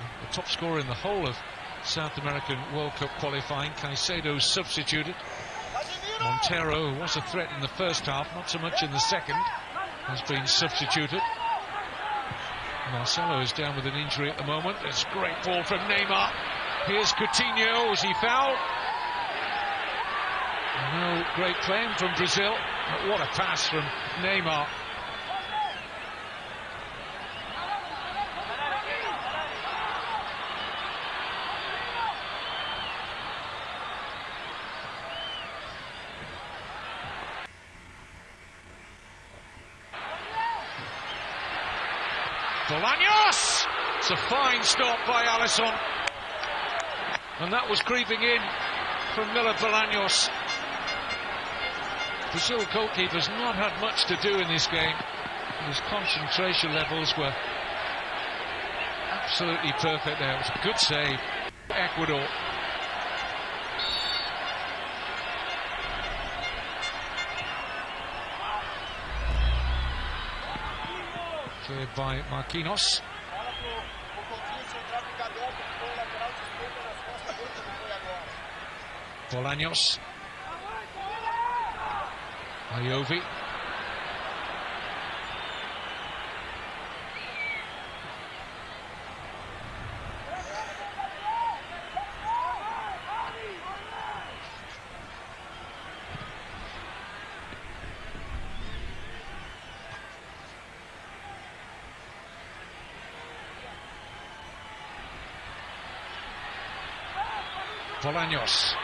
in the whole of South American World Cup qualifying, Caicedo, substituted. Montero, who was a threat in the first half, not so much in the second, has been substituted. Marcelo is down with an injury at the moment. It's a great ball from Neymar. Here's Coutinho. Is he fouled? No great claim from Brazil, but what a pass from Neymar. Bolaños! It's a fine stop by Alisson. And that was creeping in from Miller Bolaños. Brazil goalkeeper's not had much to do in this game. His concentration levels were absolutely perfect there. It was a good save. Ecuador. Cleared by Marquinhos. Bolaños. Ayovi. Bolaños.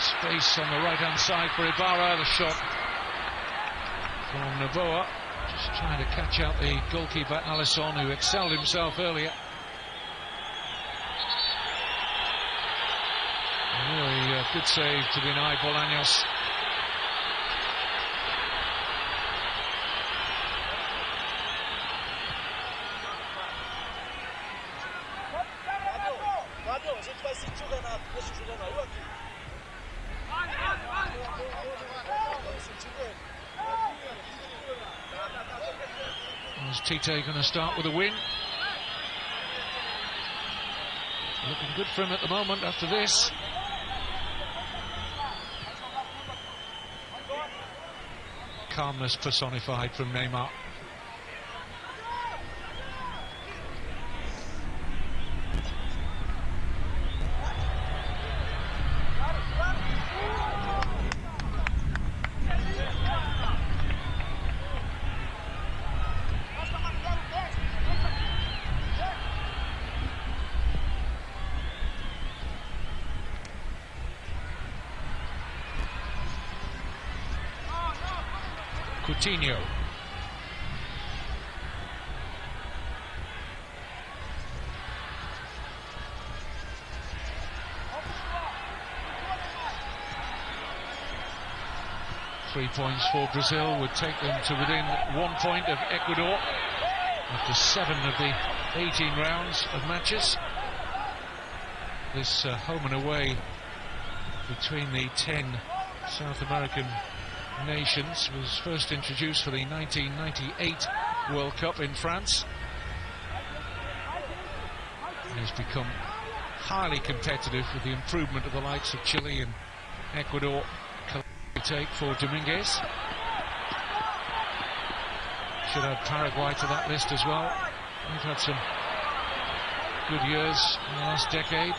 Space on the right-hand side for Ibarra. The shot from Novoa, just trying to catch out the goalkeeper Alisson, who excelled himself earlier. Really a good save to deny Bolaños. Is Tite going to start with a win? Looking good for him at the moment after this. Calmness personified from Neymar. Coutinho. Three points for Brazil would take them to within 1 point of Ecuador after 7 of the 18 rounds of matches. This home and away between the 10 South American nations was first introduced for the 1998 World Cup in France. It has become highly competitive with the improvement of the likes of Chile and Ecuador. Take for Dominguez. Should add Paraguay to that list as well. We've had some good years in the last decade.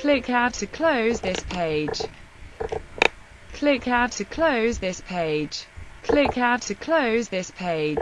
Click Add to close this page. Click Add to close this page. Click Add to close this page.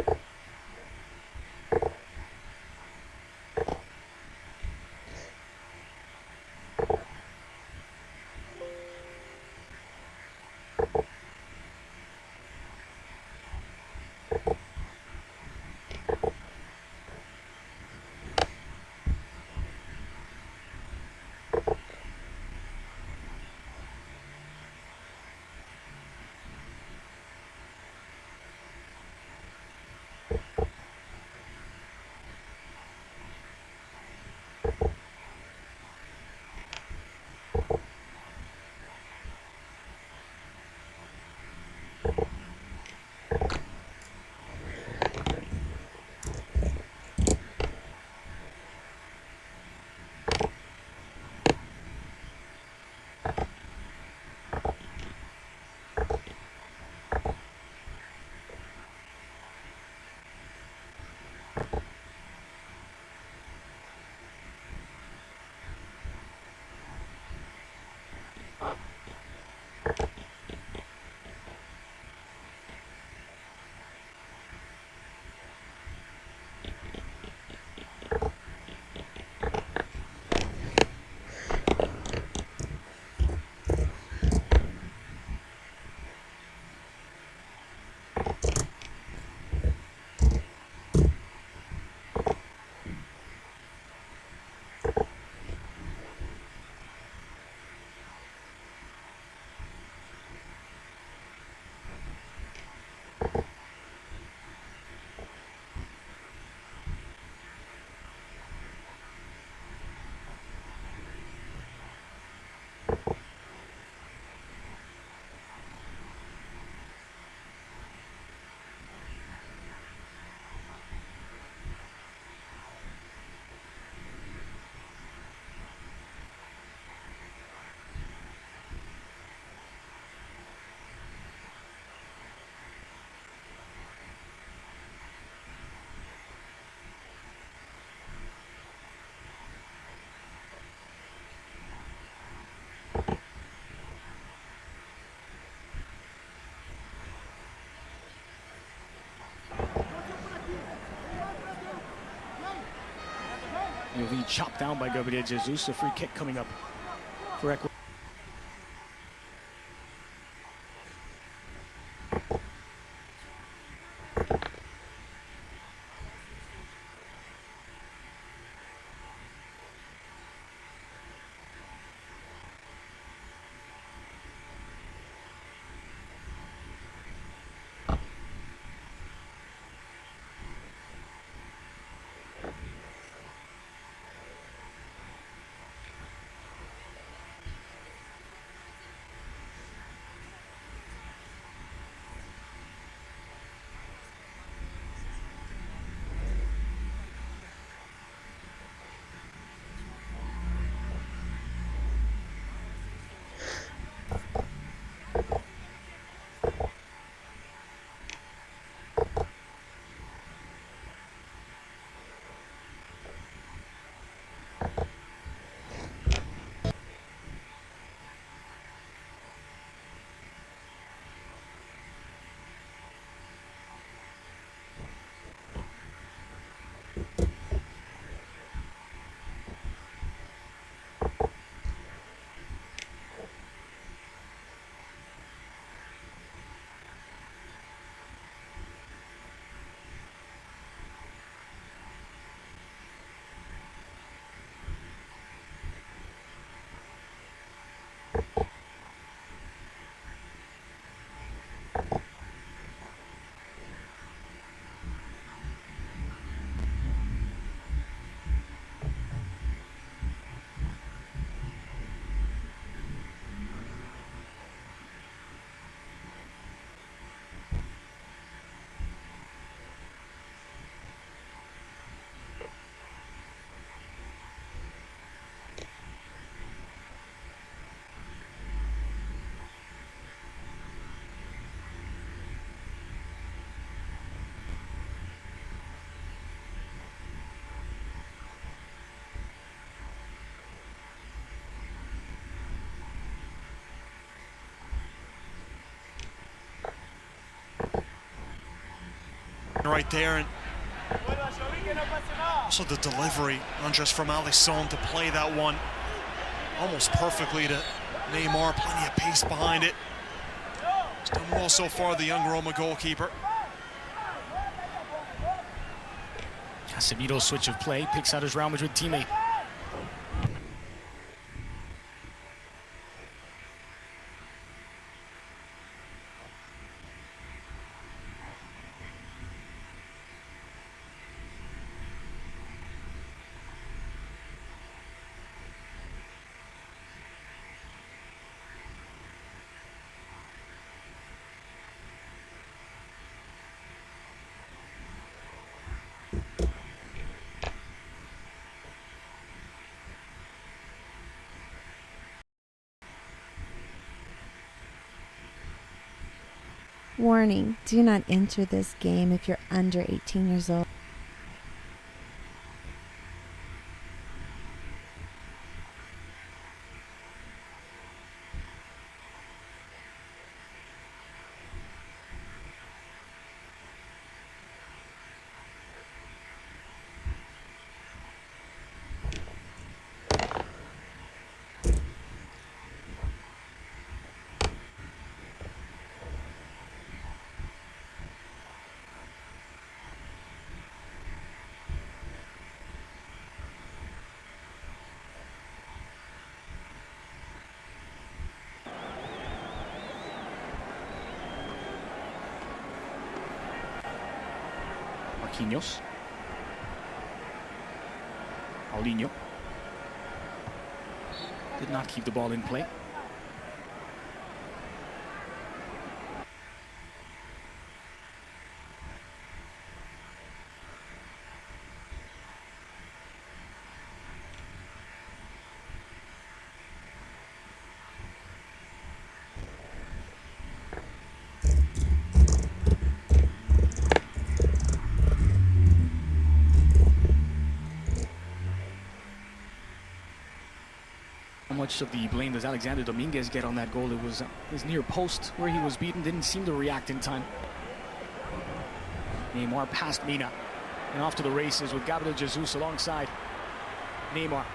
lead chopped down by Gabriel Jesus. A free kick coming up for Ecuador. Right there, and also the delivery on just from Alisson to play that one almost perfectly to Neymar. Plenty of pace behind it. He's done well so far, the young Roma goalkeeper. Casemiro's switch of play picks out his Real Madrid teammate. Warning, do not enter this game if you're under 18 years old. Marquinhos. Paulinho. Did not keep the ball in play. How much of the blame does Alexander Dominguez get on that goal? It was his near post where he was beaten, didn't seem to react in time. Neymar past Mina and off to the races with Gabriel Jesus alongside. Neymar.